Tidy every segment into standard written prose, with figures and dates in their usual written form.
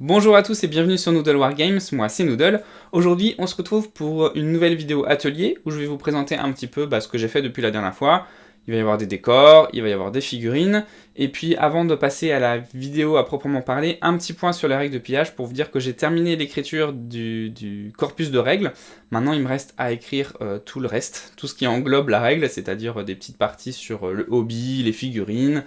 Bonjour à tous et bienvenue sur Noodle Wargames, moi c'est Noodle. Aujourd'hui on se retrouve pour une nouvelle vidéo atelier où je vais vous présenter un petit peu ce que j'ai fait depuis la dernière fois. Il va y avoir des décors, il va y avoir des figurines, et puis avant de passer à la vidéo à proprement parler, un petit point sur les règles de pillage pour vous dire que j'ai terminé l'écriture du corpus de règles. Maintenant il me reste à écrire tout le reste, tout ce qui englobe la règle, c'est-à-dire des petites parties sur le hobby, les figurines,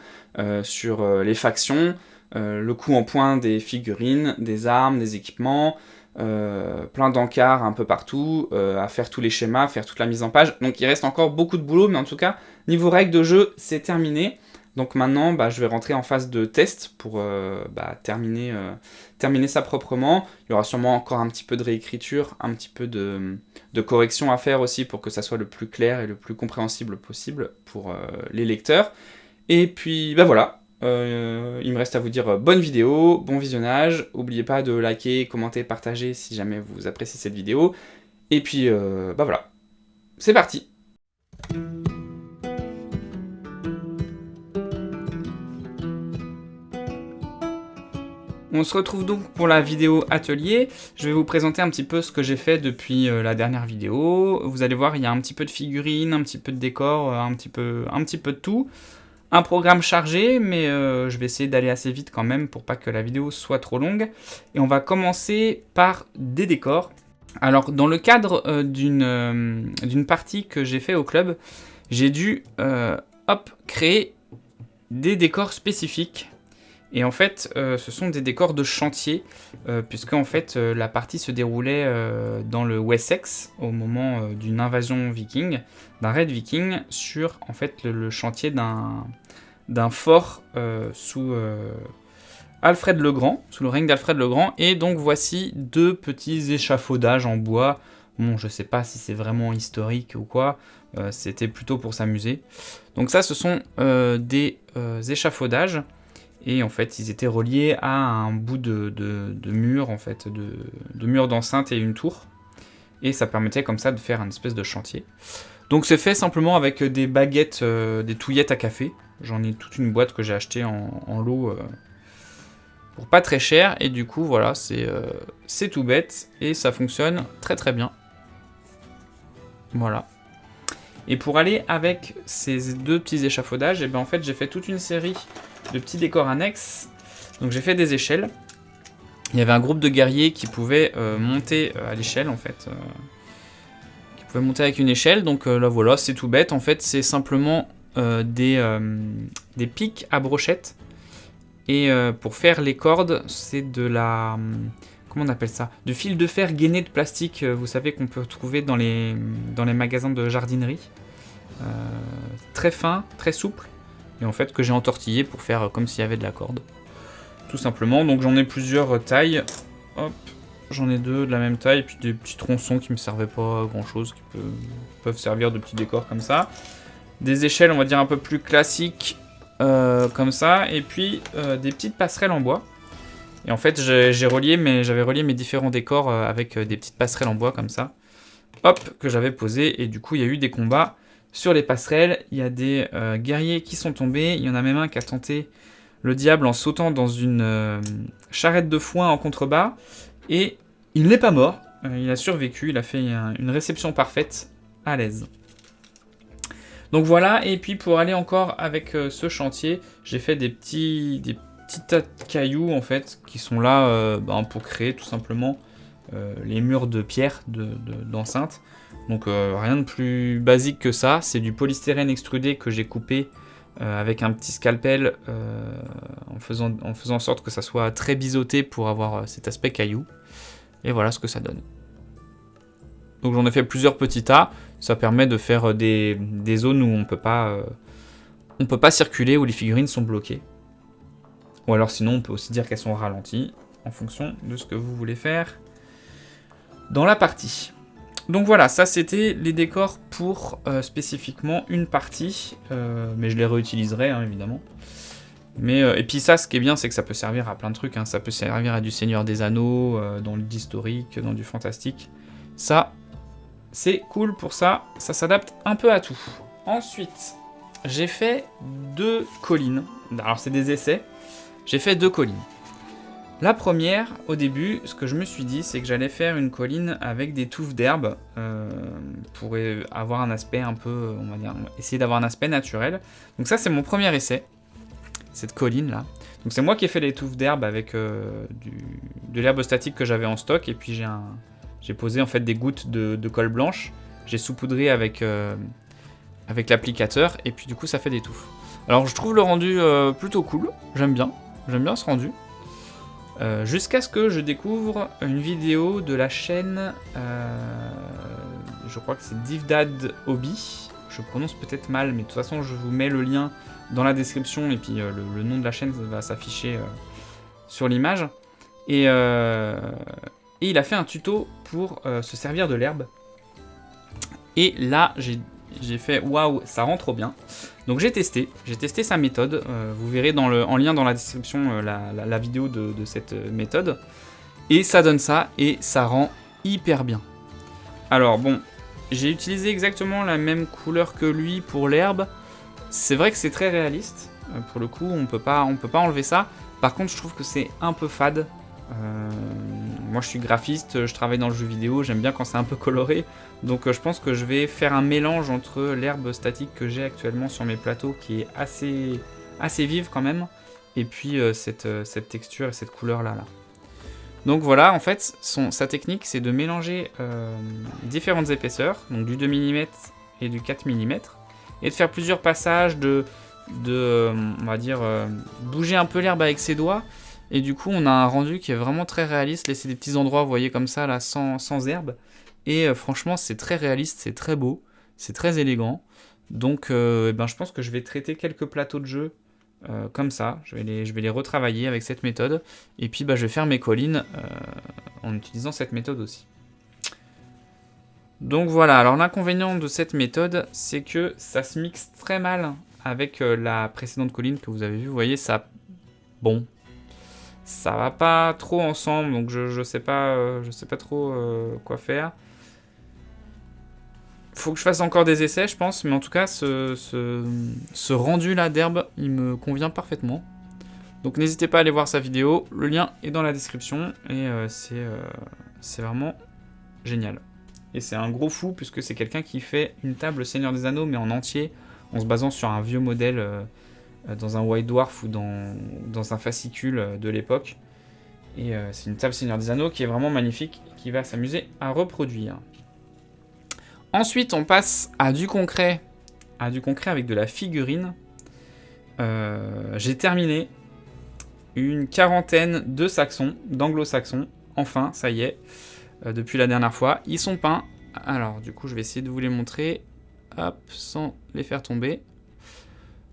sur les factions, le coup en point des figurines, des armes, des équipements, plein d'encarts un peu partout, à faire tous les schémas, à faire toute la mise en page. Donc il reste encore beaucoup de boulot, mais en tout cas, niveau règles de jeu, c'est terminé. Donc maintenant, je vais rentrer en phase de test pour terminer ça proprement. Il y aura sûrement encore un petit peu de réécriture, un petit peu de correction à faire aussi pour que ça soit le plus clair et le plus compréhensible possible pour les lecteurs. Et puis voilà. Il me reste à vous dire bonne vidéo, bon visionnage, n'oubliez pas de liker, commenter, partager si jamais vous appréciez cette vidéo, et puis voilà, c'est parti. On se retrouve donc pour la vidéo atelier. Je vais vous présenter un petit peu ce que j'ai fait depuis la dernière vidéo. Vous allez voir, il y a un petit peu de figurines, un petit peu de décor, un petit peu de tout. Un programme chargé, mais je vais essayer d'aller assez vite quand même pour pas que la vidéo soit trop longue. Et on va commencer par des décors. Alors, dans le cadre d'une partie que j'ai fait au club, j'ai dû créer des décors spécifiques. Et en fait, ce sont des décors de chantier, puisque en fait, la partie se déroulait dans le Wessex au moment d'une invasion viking, d'un raid viking sur en fait le chantier d'un fort sous Alfred le Grand, sous le règne d'Alfred le Grand. Et donc voici deux petits échafaudages en bois. Bon, je sais pas si c'est vraiment historique ou quoi. C'était plutôt pour s'amuser. Donc ça, ce sont des échafaudages. Et en fait, ils étaient reliés à un bout de mur, en fait, de mur d'enceinte et une tour. Et ça permettait comme ça de faire un espèce de chantier. Donc c'est fait simplement avec des baguettes, des touillettes à café. J'en ai toute une boîte que j'ai achetée en lot pour pas très cher. Et du coup, voilà, c'est tout bête. Et ça fonctionne très très bien. Voilà. Et pour aller avec ces deux petits échafaudages, et en fait, j'ai fait toute une série de petits décors annexes. Donc j'ai fait des échelles. Il y avait un groupe de guerriers qui pouvaient monter à l'échelle en fait. Qui pouvaient monter avec une échelle. Donc là voilà, c'est tout bête. En fait, c'est simplement des pics à brochettes. Et pour faire les cordes, c'est de la... comment on appelle ça? Du fil de fer gainé de plastique, vous savez, qu'on peut trouver dans les magasins de jardinerie. Très fin, très souple. Et en fait que j'ai entortillé pour faire comme s'il y avait de la corde. Tout simplement, donc j'en ai plusieurs tailles. Hop, j'en ai deux de la même taille, puis des petits tronçons qui me servaient pas à grand chose, qui peuvent servir de petits décors comme ça. Des échelles, on va dire un peu plus classiques, comme ça, et puis des petites passerelles en bois. Et en fait, j'avais relié mes différents décors avec des petites passerelles en bois comme ça. Hop, que j'avais posé, et du coup il y a eu des combats. Sur les passerelles, il y a des guerriers qui sont tombés. Il y en a même un qui a tenté le diable en sautant dans une charrette de foin en contrebas. Et il n'est pas mort. Il a survécu. Il a fait une réception parfaite, à l'aise. Donc voilà. Et puis pour aller encore avec ce chantier, j'ai fait des petits tas de cailloux en fait, qui sont là pour créer tout simplement les murs de pierre d'enceinte. Donc rien de plus basique que ça, c'est du polystyrène extrudé que j'ai coupé avec un petit scalpel en faisant en sorte que ça soit très biseauté pour avoir cet aspect caillou. Et voilà ce que ça donne. Donc j'en ai fait plusieurs petits tas, ça permet de faire des zones où on peut pas circuler, où les figurines sont bloquées. Ou alors sinon on peut aussi dire qu'elles sont ralenties en fonction de ce que vous voulez faire dans la partie. Donc voilà, ça c'était les décors pour spécifiquement une partie, mais je les réutiliserai évidemment. Et puis ça, ce qui est bien, c'est que ça peut servir à plein de trucs, ça peut servir à du Seigneur des Anneaux, dans l'historique, dans du fantastique. Ça, c'est cool pour ça, ça s'adapte un peu à tout. Ensuite, j'ai fait 2 collines, alors c'est des essais, j'ai fait 2 collines. La première, au début, ce que je me suis dit, c'est que j'allais faire une colline avec des touffes d'herbe pour avoir un aspect un peu, on va dire, essayer d'avoir un aspect naturel. Donc ça, c'est mon premier essai, cette colline-là. Donc c'est moi qui ai fait les touffes d'herbe avec de l'herbe statique que j'avais en stock, et puis j'ai posé en fait des gouttes de colle blanche, j'ai saupoudré avec l'applicateur, et puis du coup ça fait des touffes. Alors je trouve le rendu plutôt cool, j'aime bien ce rendu. Jusqu'à ce que je découvre une vidéo de la chaîne, je crois que c'est Divdad Hobby, je prononce peut-être mal, mais de toute façon je vous mets le lien dans la description, et puis le nom de la chaîne va s'afficher sur l'image. Et il a fait un tuto pour se servir de l'herbe. Et là j'ai fait waouh, ça rend trop bien. Donc j'ai testé sa méthode, vous verrez en lien dans la description la vidéo de cette méthode, et ça donne ça, et ça rend hyper bien. Alors bon, j'ai utilisé exactement la même couleur que lui pour l'herbe, c'est vrai que c'est très réaliste, pour le coup on peut pas enlever ça, par contre je trouve que c'est un peu fade. Moi je suis graphiste, je travaille dans le jeu vidéo, j'aime bien quand c'est un peu coloré, donc je pense que je vais faire un mélange entre l'herbe statique que j'ai actuellement sur mes plateaux, qui est assez vive quand même, et puis cette texture et cette couleur là. Donc voilà, en fait sa technique c'est de mélanger différentes épaisseurs, donc du 2 mm et du 4 mm, et de faire plusieurs passages on va dire bouger un peu l'herbe avec ses doigts. Et du coup, on a un rendu qui est vraiment très réaliste. Laisser des petits endroits, vous voyez, comme ça, là, sans herbe. Et franchement, c'est très réaliste, c'est très beau, c'est très élégant. Donc, je pense que je vais traiter quelques plateaux de jeu comme ça. Je vais les retravailler avec cette méthode. Et puis, je vais faire mes collines en utilisant cette méthode aussi. Donc voilà, alors l'inconvénient de cette méthode, c'est que ça se mixe très mal avec la précédente colline que vous avez vue. Vous voyez, ça... Bon... Ça va pas trop ensemble, donc je sais pas trop quoi faire. Faut que je fasse encore des essais, je pense, mais en tout cas, ce rendu-là d'herbe, il me convient parfaitement. Donc n'hésitez pas à aller voir sa vidéo, le lien est dans la description, et c'est vraiment génial. Et c'est un gros fou, puisque c'est quelqu'un qui fait une table Seigneur des Anneaux, mais en entier, en se basant sur un vieux modèle... dans un White Dwarf ou dans un fascicule de l'époque. Et c'est une table Seigneur des Anneaux qui est vraiment magnifique, qui va s'amuser à reproduire. Ensuite, on passe à du concret avec de la figurine. J'ai terminé une quarantaine de saxons, d'anglo-saxons. Enfin, ça y est, depuis la dernière fois. Ils sont peints. Alors, du coup, je vais essayer de vous les montrer. Hop, sans les faire tomber.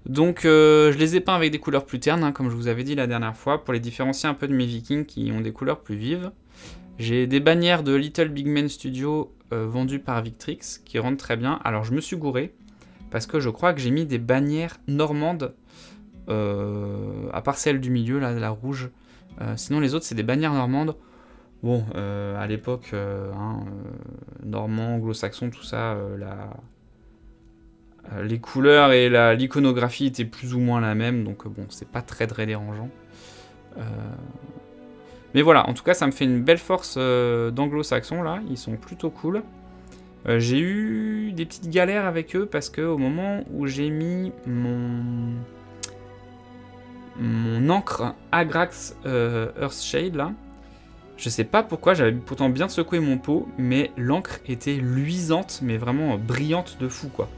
Donc je les ai peints avec des couleurs plus ternes, hein, comme je vous avais dit la dernière fois, pour les différencier un peu de mes Vikings qui ont des couleurs plus vives. J'ai des bannières de Little Big Man Studio vendues par Victrix qui rendent très bien. Alors je me suis gouré, parce que je crois que j'ai mis des bannières normandes, à part celle du milieu, là, la rouge. Sinon les autres c'est des bannières normandes. Bon, à l'époque, normand, anglo-saxon, tout ça, les couleurs et l'iconographie étaient plus ou moins la même, donc bon, c'est pas très dérangeant. Mais voilà, en tout cas, ça me fait une belle force d'anglo-saxon, là, ils sont plutôt cool. J'ai eu des petites galères avec eux, parce que au moment où j'ai mis mon encre Agrax Earthshade, là, je sais pas pourquoi, j'avais pourtant bien secoué mon pot, mais l'encre était luisante, mais vraiment brillante de fou, quoi.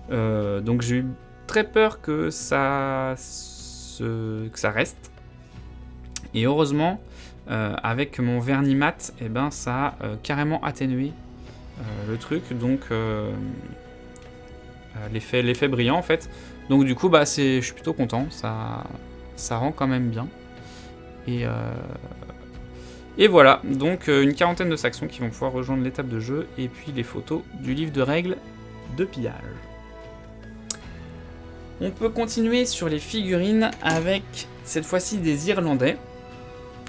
Donc j'ai eu très peur que ça reste. Et heureusement, avec mon vernis mat, ça a carrément atténué le truc. Donc l'effet brillant en fait. Donc du coup, je suis plutôt content. Ça rend quand même bien. Et voilà, donc une quarantaine de saxons qui vont pouvoir rejoindre l'étape de jeu. Et puis les photos du livre de règles de pillage. On peut continuer sur les figurines avec, cette fois-ci, des Irlandais.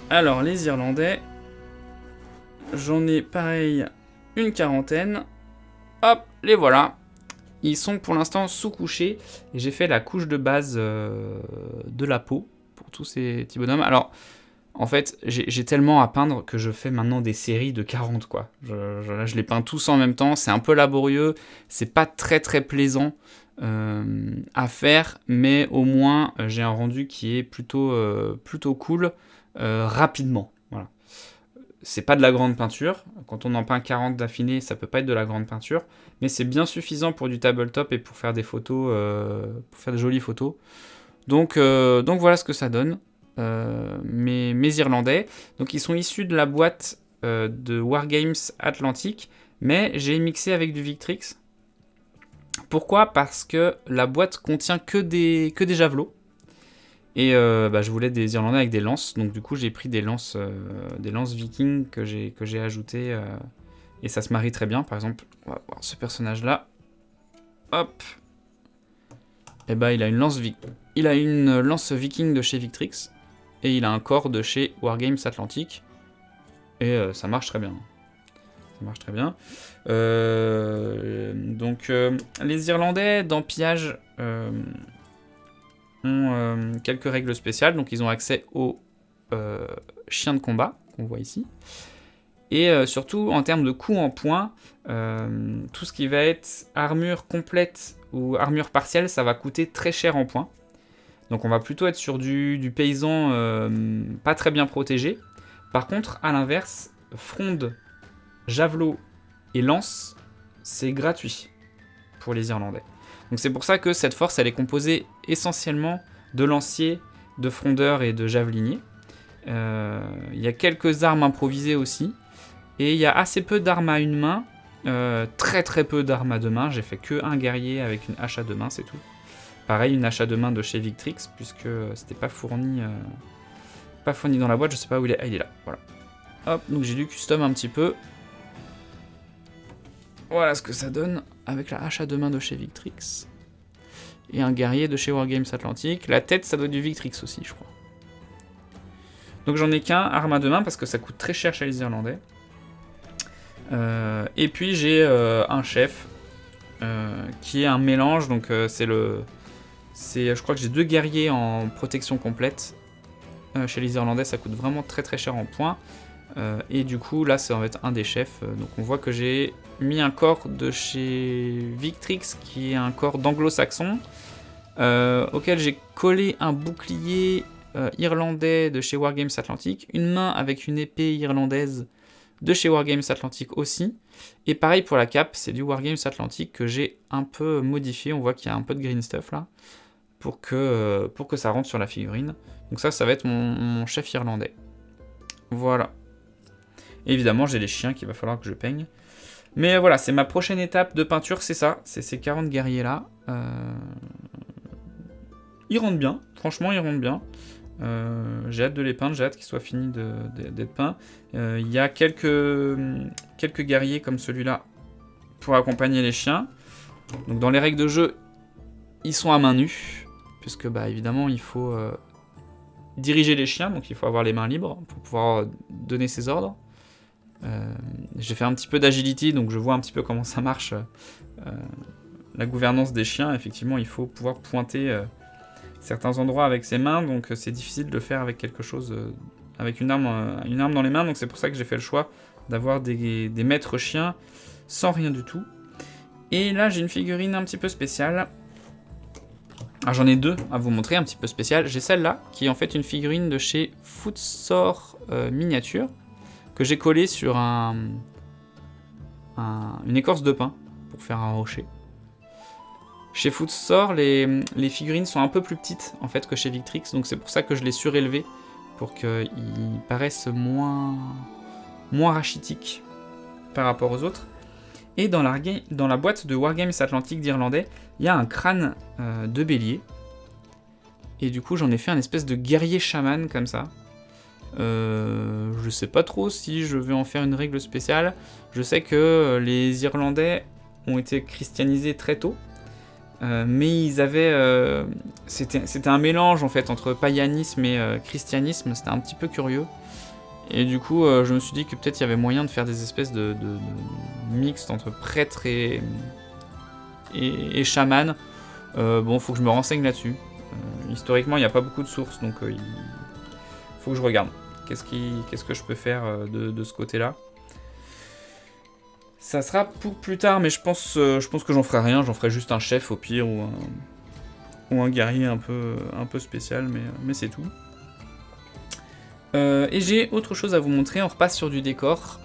Alors, les Irlandais, j'en ai, pareil, une quarantaine. Hop, les voilà. Ils sont pour l'instant sous-couchés. Et j'ai fait la couche de base de la peau pour tous ces petits bonhommes. Alors, En fait, j'ai tellement à peindre que je fais maintenant des séries de 40, quoi. Là, je les peins tous en même temps, c'est un peu laborieux, c'est pas très très plaisant à faire, mais au moins j'ai un rendu qui est plutôt cool rapidement. Voilà. C'est pas de la grande peinture, quand on en peint 40 d'affilée, ça peut pas être de la grande peinture, mais c'est bien suffisant pour du tabletop et pour faire des photos, pour faire de jolies photos. Donc voilà ce que ça donne. Mes Irlandais. Donc ils sont issus de la boîte de Wargames Atlantic, mais j'ai mixé avec du Victrix. Pourquoi ? Parce que la boîte contient que des javelots. Et je voulais des Irlandais avec des lances, donc du coup j'ai pris des lances vikings que j'ai ajoutées, et ça se marie très bien. Par exemple, on va voir ce personnage-là. Hop. Et il a une lance viking de chez Victrix. Et il a un corps de chez Wargames Atlantic. Et ça marche très bien. Ça marche très bien. Les Irlandais dans Pillage ont quelques règles spéciales. Donc ils ont accès aux chiens de combat, qu'on voit ici. Et surtout, en termes de coups en points, tout ce qui va être armure complète ou armure partielle, ça va coûter très cher en points. Donc on va plutôt être sur du paysan pas très bien protégé. Par contre, à l'inverse, fronde, javelot et lance, c'est gratuit pour les Irlandais. Donc c'est pour ça que cette force, elle est composée essentiellement de lanciers, de frondeurs et de javeliniers. Il y a quelques armes improvisées aussi. Et il y a assez peu d'armes à une main, très très peu d'armes à deux mains. J'ai fait que un guerrier avec une hache à deux mains, c'est tout. Pareil, une hache à deux mains de chez Victrix, puisque c'était pas fourni dans la boîte, je sais pas où il est. Ah, il est là, voilà. Hop, donc j'ai dû custom un petit peu. Voilà ce que ça donne avec la hache à deux mains de chez Victrix. Et un guerrier de chez Wargames Atlantic. La tête, ça doit être du Victrix aussi, je crois. Donc j'en ai qu'un, arme à deux mains, parce que ça coûte très cher chez les Irlandais. Et puis j'ai un chef, qui est un mélange, donc je crois que j'ai 2 guerriers en protection complète. Chez les Irlandais, ça coûte vraiment très très cher en points. Et du coup, là, ça va être un des chefs. Donc on voit que j'ai mis un corps de chez Victrix, qui est un corps d'anglo-saxon, auquel j'ai collé un bouclier irlandais de chez Wargames Atlantic, une main avec une épée irlandaise de chez Wargames Atlantic aussi. Et pareil pour la cape, c'est du Wargames Atlantic que j'ai un peu modifié. On voit qu'il y a un peu de green stuff là, pour que ça rentre sur la figurine. Donc ça va être mon chef irlandais. Voilà. Et évidemment, j'ai les chiens qu'il va falloir que je peigne. Mais voilà, c'est ma prochaine étape de peinture, c'est ça. C'est ces 40 guerriers là. Ils rendent bien, franchement ils rendent bien. J'ai hâte de les peindre, j'ai hâte qu'ils soient finis d'être peints. Il y a quelques guerriers comme celui-là pour accompagner les chiens. Donc dans les règles de jeu, ils sont à main nue, puisque évidemment il faut diriger les chiens, donc il faut avoir les mains libres pour pouvoir donner ses ordres. J'ai fait un petit peu d'agility, donc je vois un petit peu comment ça marche, la gouvernance des chiens. Effectivement, il faut pouvoir pointer certains endroits avec ses mains, donc c'est difficile de le faire avec quelque chose, avec une arme dans les mains. Donc c'est pour ça que j'ai fait le choix d'avoir des maîtres chiens sans rien du tout. Et là, j'ai une figurine un petit peu spéciale. Alors j'en ai 2 à vous montrer, un petit peu spéciales. J'ai celle-là, qui est en fait une figurine de chez Footsore Miniature, que j'ai collée sur une écorce de pin, pour faire un rocher. Chez Footsore, les figurines sont un peu plus petites en fait que chez Victrix, donc c'est pour ça que je l'ai surélevé, pour qu'ils paraissent moins rachitiques par rapport aux autres. Et dans la boîte de Wargames Atlantic d'Irlandais, il y a un crâne de bélier. Et du coup, j'en ai fait un espèce de guerrier chaman comme ça. Je sais pas trop si je vais en faire une règle spéciale. Je sais que les Irlandais ont été christianisés très tôt. Mais ils avaient... c'était un mélange en fait entre païanisme et christianisme. C'était un petit peu curieux. Et du coup, je me suis dit que peut-être il y avait moyen de faire des espèces de mixtes entre prêtre et chaman. Bon, faut que je me renseigne là-dessus. Historiquement, il n'y a pas beaucoup de sources, donc il faut que je regarde. qu'est-ce que je peux faire de ce côté-là. Ça sera pour plus tard, mais je pense que j'en ferai rien. J'en ferai juste un chef au pire ou un guerrier un peu spécial, mais c'est tout. Et j'ai autre chose à vous montrer. On repasse sur du décor.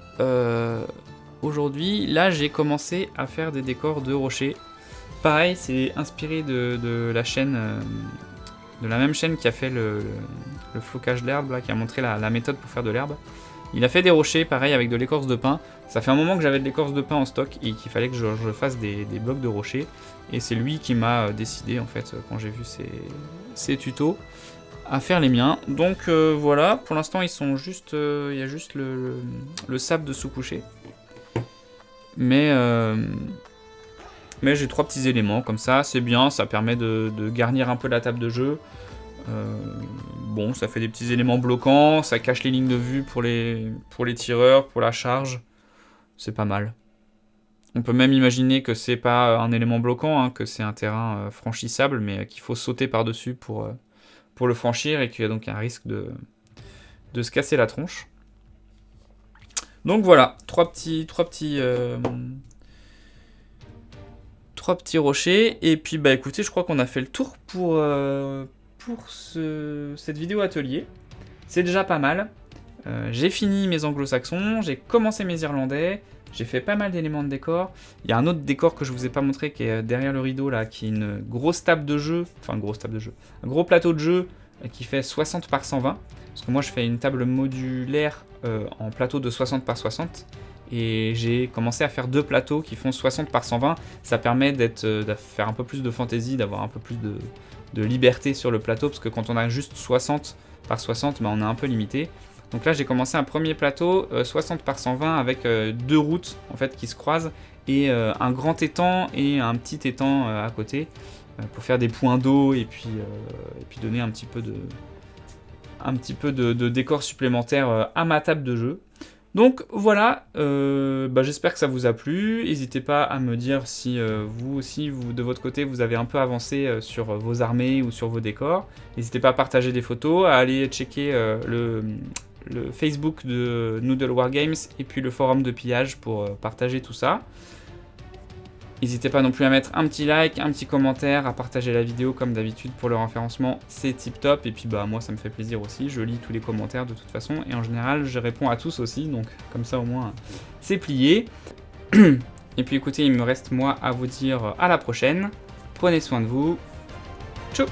Aujourd'hui, là, j'ai commencé à faire des décors de rochers. Pareil, c'est inspiré de la chaîne, de la même chaîne qui a fait le flocage d'herbe, qui a montré la méthode pour faire de l'herbe. Il a fait des rochers, pareil, avec de l'écorce de pin. Ça fait un moment que j'avais de l'écorce de pin en stock et qu'il fallait que je fasse des blocs de rochers. Et c'est lui qui m'a décidé, en fait, quand j'ai vu ses tutos, à faire les miens. Donc voilà, pour l'instant, ils sont juste, il y a juste le sable de sous-coucher. Mais j'ai 3 petits éléments comme ça, c'est bien, ça permet de garnir un peu la table de jeu. Bon, ça fait des petits éléments bloquants, ça cache les lignes de vue pour les tireurs, pour la charge. C'est pas mal. On peut même imaginer que c'est pas un élément bloquant, hein, que c'est un terrain franchissable, mais qu'il faut sauter par-dessus pour le franchir et qu'il y a donc un risque de se casser la tronche. Donc voilà, 3 petits rochers. Et puis bah écoutez, je crois qu'on a fait le tour pour cette vidéo atelier. C'est déjà pas mal. J'ai fini mes anglo-saxons, j'ai commencé mes irlandais, j'ai fait pas mal d'éléments de décor. Il y a un autre décor que je vous ai pas montré qui est derrière le rideau là, qui est une grosse table de jeu, un gros plateau de jeu qui fait 60 par 120. Parce que moi je fais une table modulaire en plateau de 60 par 60. Et j'ai commencé à faire 2 plateaux qui font 60 par 120. Ça permet de faire un peu plus de fantaisie, d'avoir un peu plus de liberté sur le plateau, parce que quand on a juste 60 par 60, bah, on est un peu limité. Donc là j'ai commencé un premier plateau 60 par 120 avec 2 routes en fait, qui se croisent et un grand étang et un petit étang à côté pour faire des points d'eau et puis donner un petit peu de décor supplémentaire à ma table de jeu. Donc voilà, j'espère que ça vous a plu. N'hésitez pas à me dire si vous aussi, de votre côté, vous avez un peu avancé sur vos armées ou sur vos décors. N'hésitez pas à partager des photos, à aller checker le Facebook de Noodle Wargames et puis le forum de pillage pour partager tout ça. N'hésitez pas non plus à mettre un petit like, un petit commentaire, à partager la vidéo comme d'habitude pour le référencement, c'est tip top. Et puis bah moi ça me fait plaisir aussi, je lis tous les commentaires de toute façon et en général je réponds à tous aussi, donc comme ça au moins c'est plié. Et puis écoutez, il me reste moi à vous dire à la prochaine, prenez soin de vous, ciao.